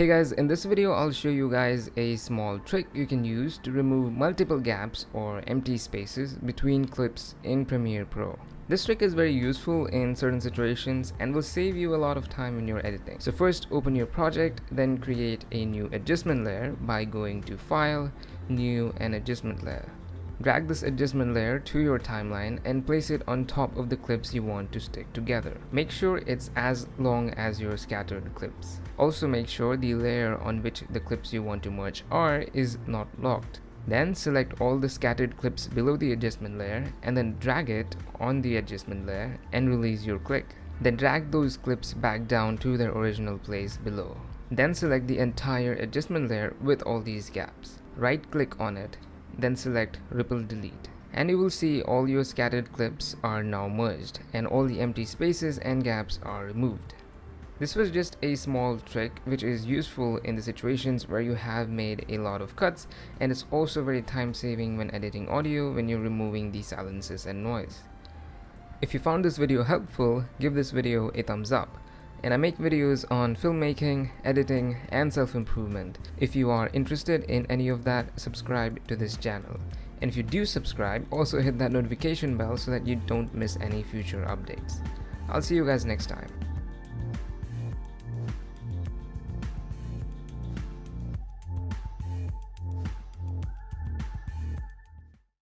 Hey guys, in this video I'll show you guys a small trick you can use to remove multiple gaps or empty spaces between clips in Premiere Pro. This trick is very useful in certain situations and will save you a lot of time when you're editing. So first open your project, then create a new adjustment layer by going to File, New and Adjustment Layer. Drag this adjustment layer to your timeline and place it on top of the clips you want to stick together. Make sure it's as long as your scattered clips. Also make sure the layer on which the clips you want to merge are is not locked. Then select all the scattered clips below the adjustment layer and then drag it on the adjustment layer and release your click. Then drag those clips back down to their original place below. Then select the entire adjustment layer with all these gaps. Right click on it, then select Ripple Delete. And you will see all your scattered clips are now merged and all the empty spaces and gaps are removed. This was just a small trick which is useful in the situations where you have made a lot of cuts, and it's also very time saving when editing audio when you're removing the silences and noise. If you found this video helpful, give this video a thumbs up. And I make videos on filmmaking, editing, and self-improvement. If you are interested in any of that, subscribe to this channel. And if you do subscribe, also hit that notification bell so that you don't miss any future updates. I'll see you guys next time.